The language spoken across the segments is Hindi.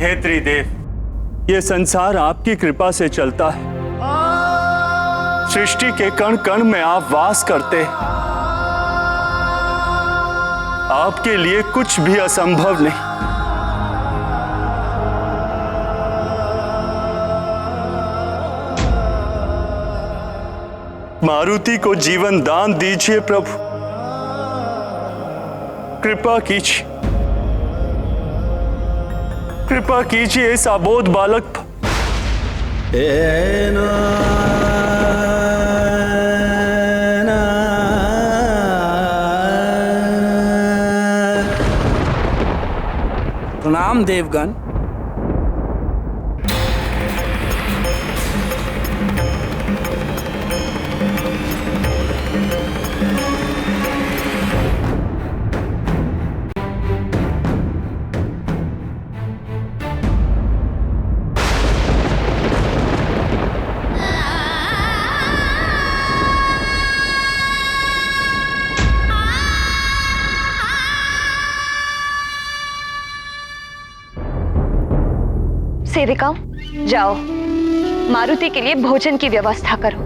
हे त्रिदेव, ये संसार आपकी कृपा से चलता है। सृष्टि के कण कण में आप वास करते हैं। आपके लिए कुछ भी असंभव नहीं। मारुति को जीवन दान दीजिए प्रभु, कृपा कीजिए, कृपा कीजिए इस अबोध बालक पर। प्रणाम देवगण। सेविकाओं, जाओ मारुति के लिए भोजन की व्यवस्था करो।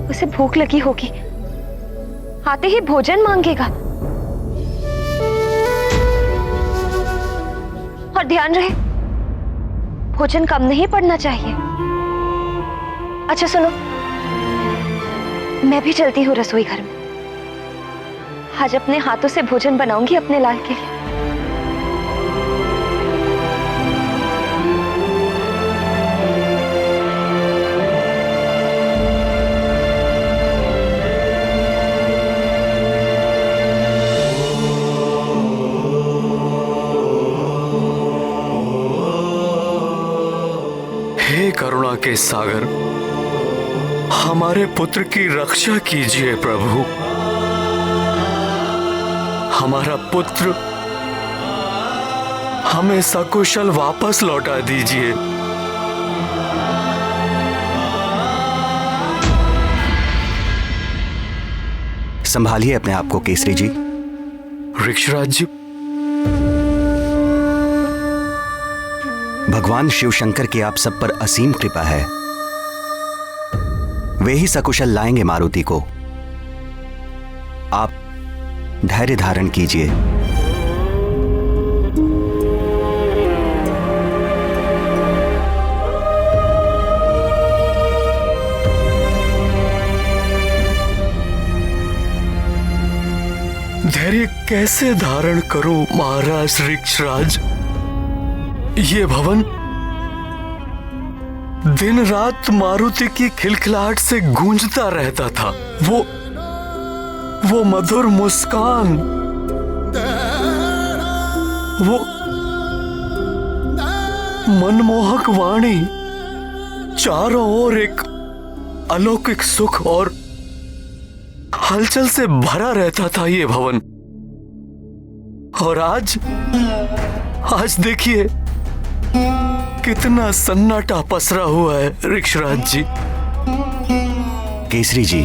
उसे भूख लगी होगी, आते ही भोजन मांगेगा। और ध्यान रहे, भोजन कम नहीं पड़ना चाहिए। अच्छा सुनो, मैं भी चलती हूँ रसोई घर में। आज अपने हाथों से भोजन बनाऊंगी अपने लाल के लिए। हे करुणा के सागर, हमारे पुत्र की रक्षा कीजिए प्रभु। हमारा पुत्र हमें सकुशल वापस लौटा दीजिए। संभालिए अपने आप को केसरी जी। ऋक्षराज जी, भगवान शिव शंकर की आप सब पर असीम कृपा है। वे ही सकुशल लाएंगे मारुति को। आप धैर्य धारण कीजिए। धैर्य कैसे धारण करूं महाराज ऋक्षराज? ये भवन दिन रात मारुति की खिलखिलाहट से गूंजता रहता था। वो मधुर मुस्कान, वो मनमोहक वाणी, चारों ओर एक अलौकिक सुख और हलचल से भरा रहता था ये भवन। और आज देखिए कितना सन्नाटा पसरा हुआ है ऋक्षराज जी। केसरी जी,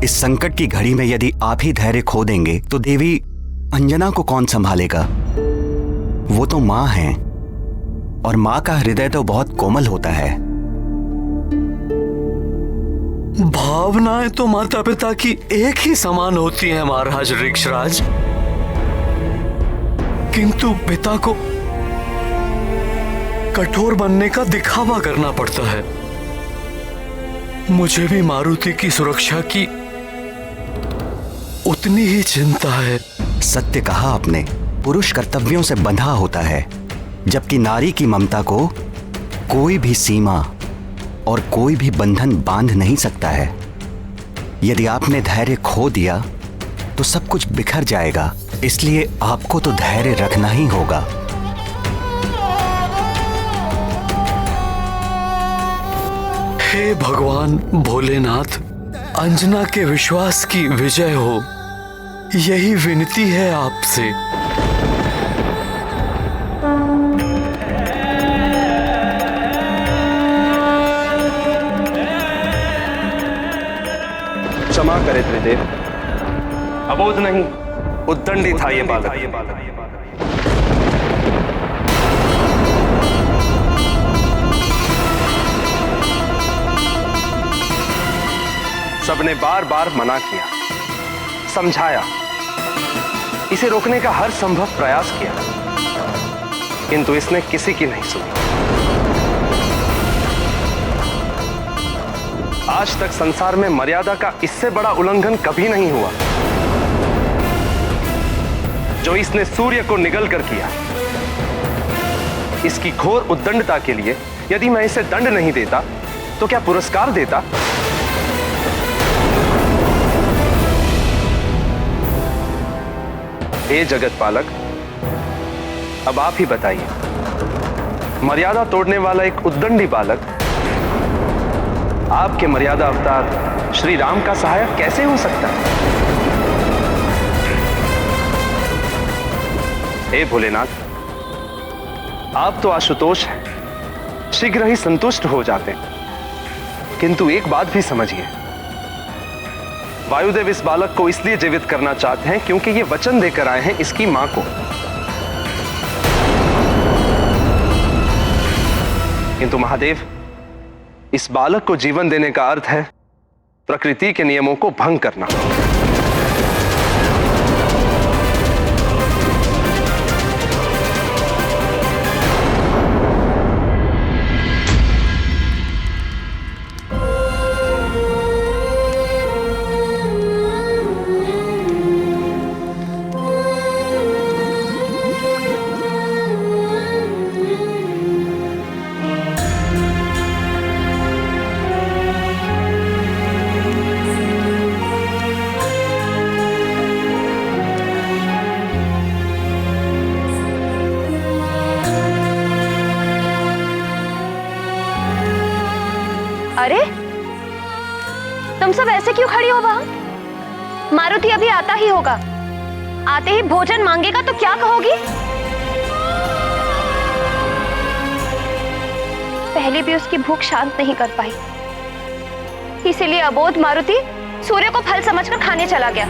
इस संकट की घड़ी में यदि आप ही धैर्य खो देंगे तो देवी अंजना को कौन संभालेगा? वो तो मां है, और मां का हृदय तो बहुत कोमल होता है। भावनाएं तो माता पिता की एक ही समान होती हैं महाराज ऋक्षराज, किंतु पिता को कठोर बनने का दिखावा करना पड़ता है। मुझे भी मारुति की सुरक्षा की उतनी ही चिंता है। सत्य कहा आपने, पुरुष कर्तव्यों से बंधा होता है, जबकि नारी की ममता को कोई भी सीमा और कोई भी बंधन बांध नहीं सकता है। यदि आपने धैर्य खो दिया तो सब कुछ बिखर जाएगा, इसलिए आपको तो धैर्य रखना ही होगा। हे भगवान भोलेनाथ, अंजना के विश्वास की विजय हो, यही विनती है आपसे। क्षमा करे त्रिदेव, अबोध नहीं, उद्दंडी था ये बालक। सबने बार बार मना किया, समझाया, इसे रोकने का हर संभव प्रयास किया, किंतु इसने किसी की नहीं सुनी। आज तक संसार में मर्यादा का इससे बड़ा उल्लंघन कभी नहीं हुआ जो इसने सूर्य को निगल कर किया। इसकी घोर उद्दंडता के लिए यदि मैं इसे दंड नहीं देता तो क्या पुरस्कार देता? हे जगत पालक, अब आप ही बताइए, मर्यादा तोड़ने वाला एक उद्दंडी बालक आपके मर्यादा अवतार श्री राम का सहायक कैसे हो सकता है? हे भोलेनाथ, आप तो आशुतोष हैं, शीघ्र ही संतुष्ट हो जाते हैं, किंतु एक बात भी समझिए, वायुदेव इस बालक को इसलिए जीवित करना चाहते हैं क्योंकि ये वचन देकर आए हैं इसकी मां को। किंतु महादेव, इस बालक को जीवन देने का अर्थ है प्रकृति के नियमों को भंग करना। अरे तुम सब ऐसे क्यों खड़ी हो वहां? मारुति अभी आता ही होगा, आते ही भोजन मांगेगा तो क्या कहोगी? पहले भी उसकी भूख शांत नहीं कर पाई, इसीलिए अबोध मारुति सूर्य को फल समझकर खाने चला गया।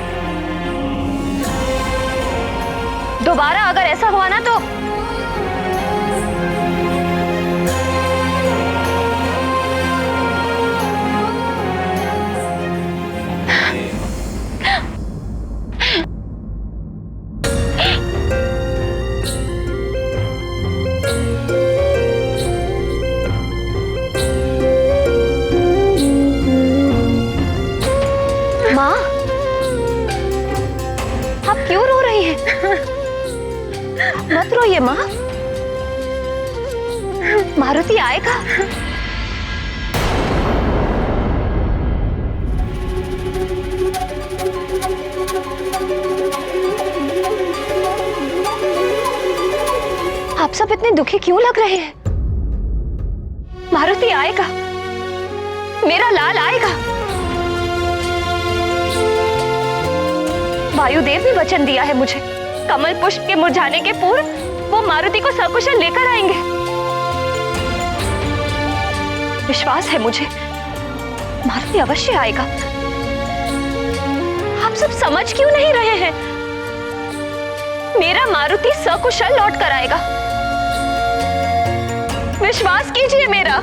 दोबारा अगर ऐसा हुआ ना तो मत रोइए माँ, मारुति आएगा। आप सब इतने दुखी क्यों लग रहे हैं? मारुति आएगा, मेरा लाल आएगा। वायुदेव ने वचन दिया है मुझे, कमल पुष्प के मुरझाने के पूर्व वो मारुति को सकुशल लेकर आएंगे। विश्वास है मुझे, मारुति अवश्य आएगा। आप सब समझ क्यों नहीं रहे हैं? मेरा मारुति सकुशल लौट कर आएगा, विश्वास कीजिए मेरा।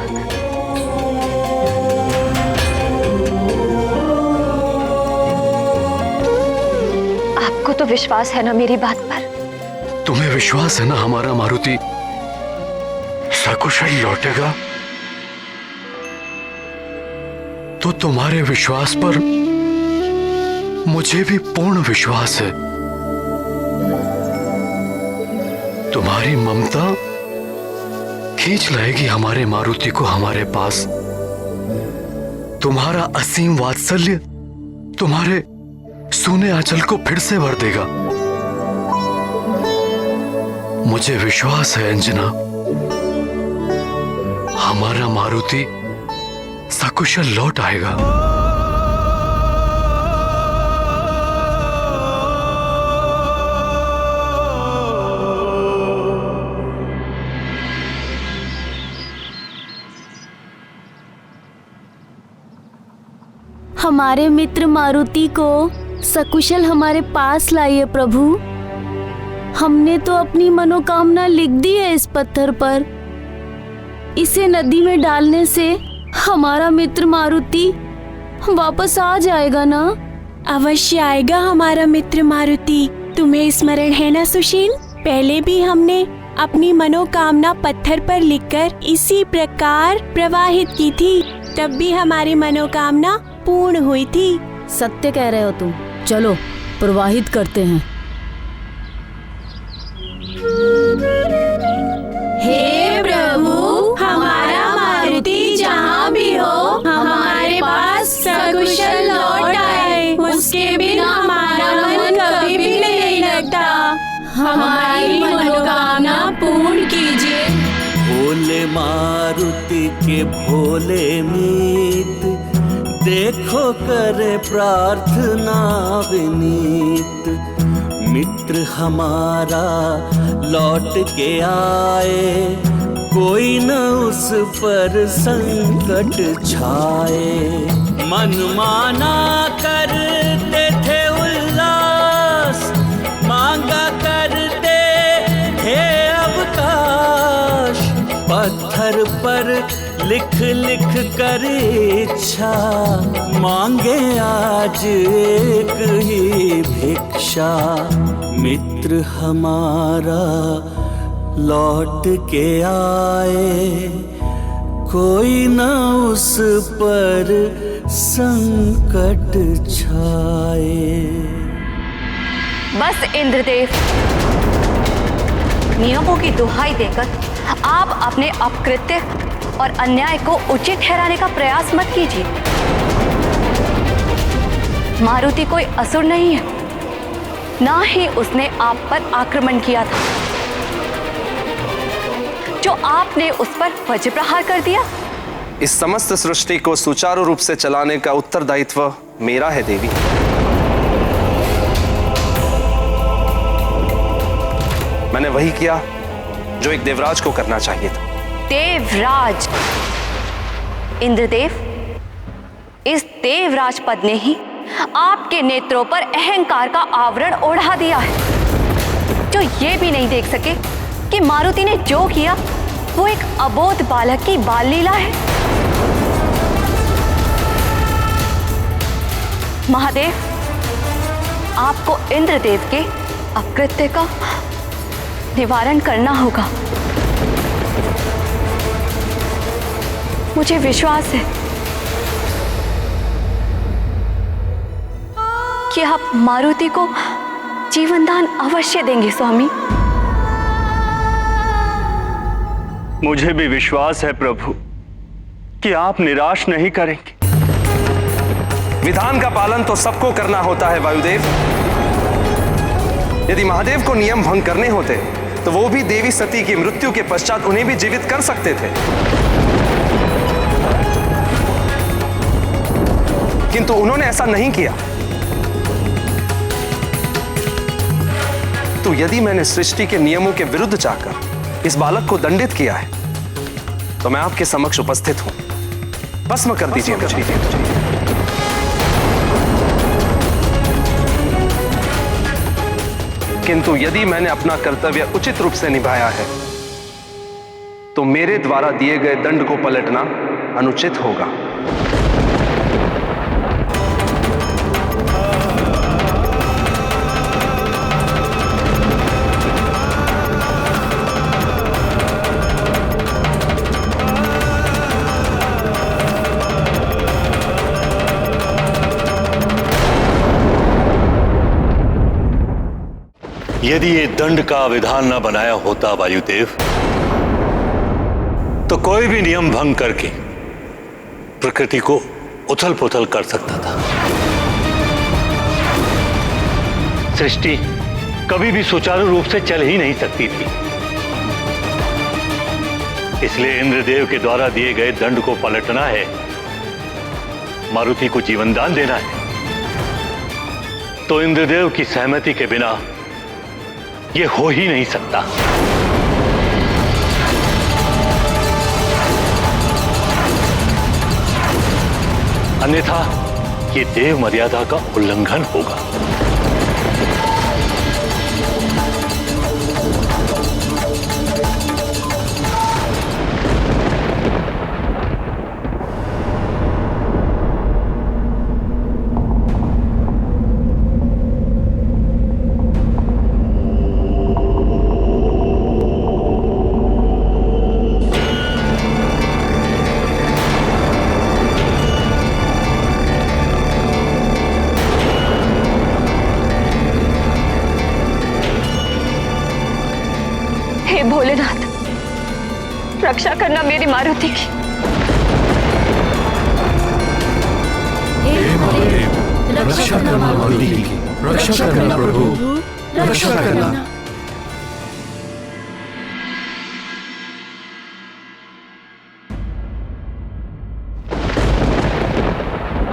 आपको तो विश्वास है ना मेरी बात पर? तुम्हें विश्वास है ना हमारा मारुति सकुशल लौटेगा? तो तुम्हारे विश्वास पर मुझे भी पूर्ण विश्वास है। तुम्हारी ममता खींच लाएगी हमारे मारुति को हमारे पास। तुम्हारा असीम वात्सल्य तुम्हारे सूने आंचल को फिर से भर देगा। मुझे विश्वास है अंजना, हमारा मारुति सकुशल लौट आएगा। हमारे मित्र मारुति को सकुशल हमारे पास लाइए प्रभु। हमने तो अपनी मनोकामना लिख दी है इस पत्थर पर। इसे नदी में डालने से हमारा मित्र मारुति वापस आ जाएगा ना? अवश्य आएगा हमारा मित्र मारुति। तुम्हें स्मरण है ना सुशील, पहले भी हमने अपनी मनोकामना पत्थर पर लिखकर इसी प्रकार प्रवाहित की थी, तब भी हमारी मनोकामना पूर्ण हुई थी। सत्य कह रहे हो तुम। चलो प्रवाहित करते हैं। हे प्रभु, हमारा मारुति जहाँ भी हो हमारे पास सकुशल लौट आए। उसके बिना हमारा मन कभी भी नहीं लगता। हमारी मनोकामना पूर्ण कीजिए। भोले मारुति के भोले मीत, देखो करे प्रार्थना विनीत। मित्र हमारा लौट के आए, कोई न उस पर संकट छाए। मन माना करते थे उल्लास, मांगा करते थे अवकाश। पत्थर पर लिख लिख कर इच्छा, मांगे आज एक ही भिक्षा। मित्र हमारा लौट के आए, कोई न उस पर संकट छाए। बस इंद्रदेव, नियमों की दुहाई देकर आप अपने अपकृत्य और अन्याय को उचित ठहराने का प्रयास मत कीजिए। मारुति कोई असुर नहीं है, ना ही उसने आप पर आक्रमण किया था। जो आपने उस पर वज्र प्रहार कर दिया। इस समस्त सृष्टि को सुचारू रूप से चलाने का उत्तरदायित्व मेरा है देवी। मैंने वही किया जो एक देवराज को करना चाहिए था। देवराज? इंद्रदेव, इस देवराज पद ने ही आपके नेत्रों पर अहंकार का आवरण ओढ़ा दिया है, जो ये भी नहीं देख सके कि मारुति ने जो किया वो एक अबोध बालक की बाल लीला है। महादेव, आपको इंद्रदेव के अपकृत्य का निवारण करना होगा। मुझे विश्वास है कि आप मारुति को जीवनदान अवश्य देंगे स्वामी। मुझे भी विश्वास है प्रभु कि आप निराश नहीं करेंगे। विधान का पालन तो सबको करना होता है वायुदेव। यदि महादेव को नियम भंग करने होते तो वो भी देवी सती की मृत्यु के पश्चात उन्हें भी जीवित कर सकते थे, किंतु उन्होंने ऐसा नहीं किया। तो यदि मैंने सृष्टि के नियमों के विरुद्ध जाकर इस बालक को दंडित किया है, तो मैं आपके समक्ष उपस्थित हूं। भस्म कर दीजिए मुझे। किंतु यदि मैंने अपना कर्तव्य उचित रूप से निभाया है, तो मेरे द्वारा दिए गए दंड को पलटना अनुचित होगा। यदि ये दंड का विधान न बनाया होता वायुदेव, तो कोई भी नियम भंग करके प्रकृति को उथल पुथल कर सकता था। सृष्टि कभी भी सुचारू रूप से चल ही नहीं सकती थी। इसलिए इंद्रदेव के द्वारा दिए गए दंड को पलटना है, मारुति को जीवनदान देना है। तो इंद्रदेव की सहमति के बिना यह हो ही नहीं सकता। अन्यथा ये देव मर्यादा का उल्लंघन होगा। रक्षा करना मेरी मारुति की। हे महादेव, रक्षा करना मारुति की, रक्षा करना प्रभु, रक्षा करना।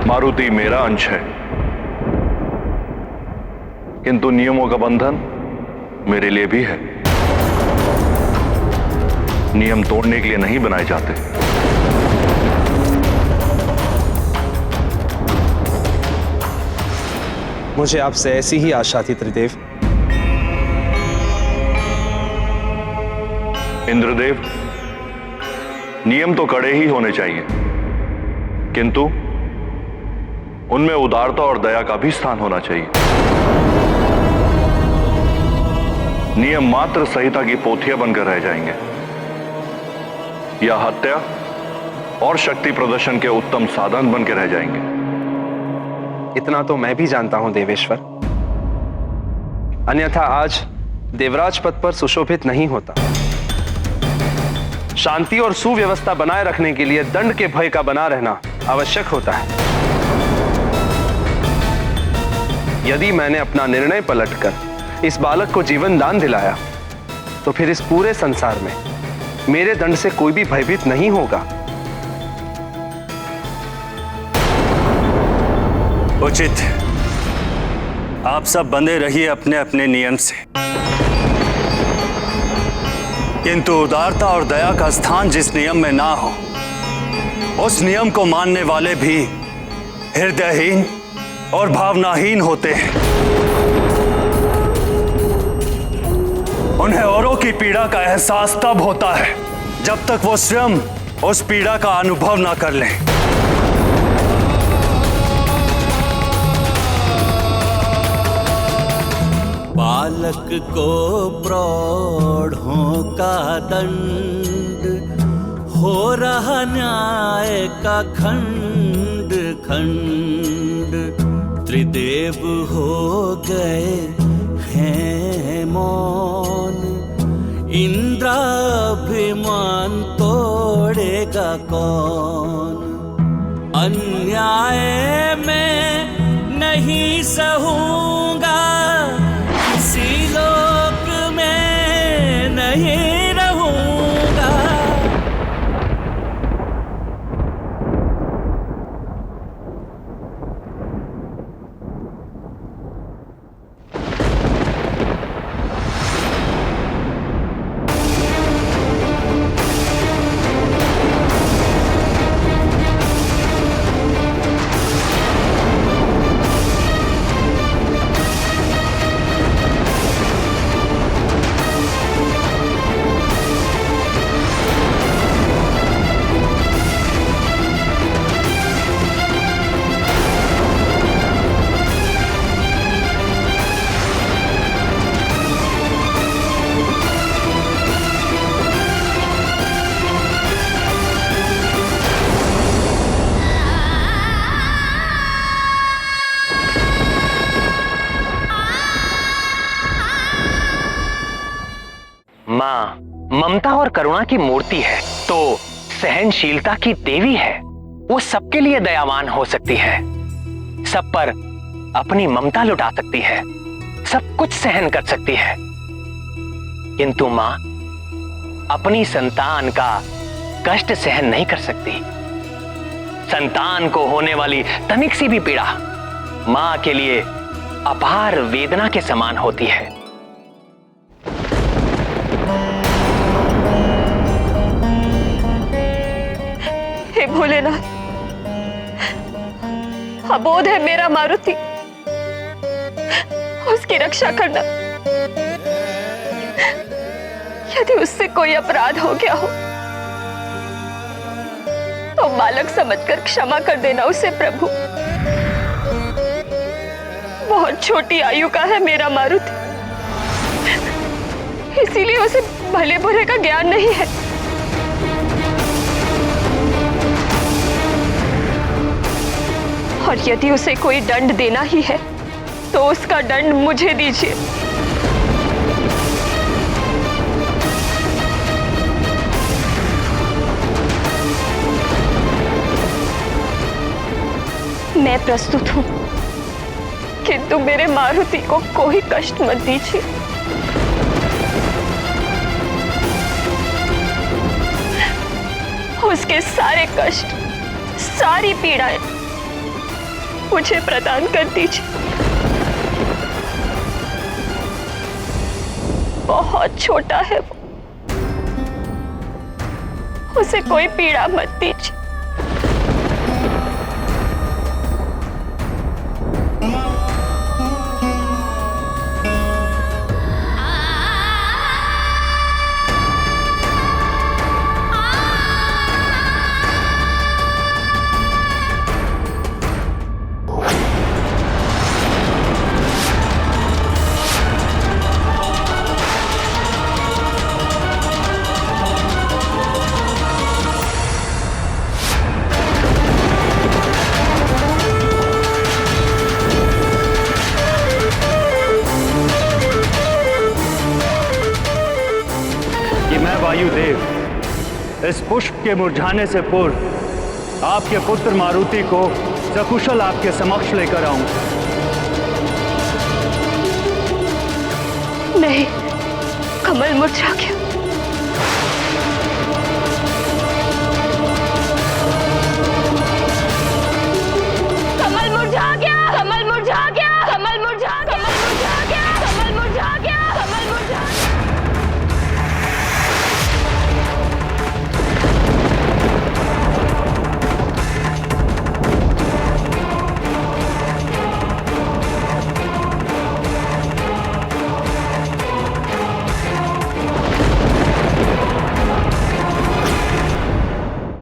मारुति मेरा अंश है, किंतु नियमों का बंधन मेरे लिए भी है। नियम तोड़ने के लिए नहीं बनाए जाते। मुझे आपसे ऐसी ही आशा थी त्रिदेव। इंद्रदेव, नियम तो कड़े ही होने चाहिए, किंतु उनमें उदारता और दया का भी स्थान होना चाहिए। नियम मात्र संहिता की पोथियां बनकर रह जाएंगे या हत्या और शक्ति प्रदर्शन के उत्तम साधन बनकर रह जाएंगे। इतना तो मैं भी जानता हूं देवेश्वर, अन्यथा आज देवराज पद पर सुशोभित नहीं होता। शांति और सुव्यवस्था बनाए रखने के लिए दंड के भय का बना रहना आवश्यक होता है। यदि मैंने अपना निर्णय पलटकर इस बालक को जीवन दान दिलाया, तो फिर इस पूरे संसार में मेरे दंड से कोई भी भयभीत नहीं होगा। उचित। आप सब बंधे रहिए अपने अपने नियम से, किंतु उदारता और दया का स्थान जिस नियम में ना हो, उस नियम को मानने वाले भी हृदयहीन और भावनाहीन होते हैं। उन्हें औरों की पीड़ा का एहसास तब होता है जब तक वो स्वयं उस पीड़ा का अनुभव ना कर लें। बालक को प्रौढ़ों का दंड, हो रहा न्याय का खंड खंड। त्रिदेव हो गए हैं मौन, इंद्राभिमान तोड़ेगा कौन। अन्याय में नहीं सहूंगा, किसी लोक में नहीं रहूंगा। माँ ममता और करुणा की मूर्ति है, तो सहनशीलता की देवी है। वो सबके लिए दयावान हो सकती है, सब पर अपनी ममता लुटा सकती है, सब कुछ सहन कर सकती है। किंतु माँ अपनी संतान का कष्ट सहन नहीं कर सकती। संतान को होने वाली तनिक सी भी पीड़ा माँ के लिए अपार वेदना के समान होती है। हे भोलेनाथ, अबोध है मेरा मारुति, उसकी रक्षा करना। यदि उससे कोई अपराध हो गया हो तो बालक समझकर क्षमा कर देना उसे प्रभु। बहुत छोटी आयु का है मेरा मारुति, इसीलिए उसे भले बुरे का ज्ञान नहीं है। और यदि उसे कोई दंड देना ही है तो उसका दंड मुझे दीजिए। मैं प्रस्तुत हूँ, किंतु मेरे मारुति को कोई कष्ट मत दीजिए। उसके सारे कष्ट, सारी पीड़ाएं मुझे प्रदान कर दीजिए। बहुत छोटा है वो, उसे कोई पीड़ा मत दीजिए। वायुदेव इस पुष्प के मुरझाने से पूर्व आपके पुत्र मारुति को सकुशल आपके समक्ष लेकर आऊं। नहीं, कमल मुरझा गया।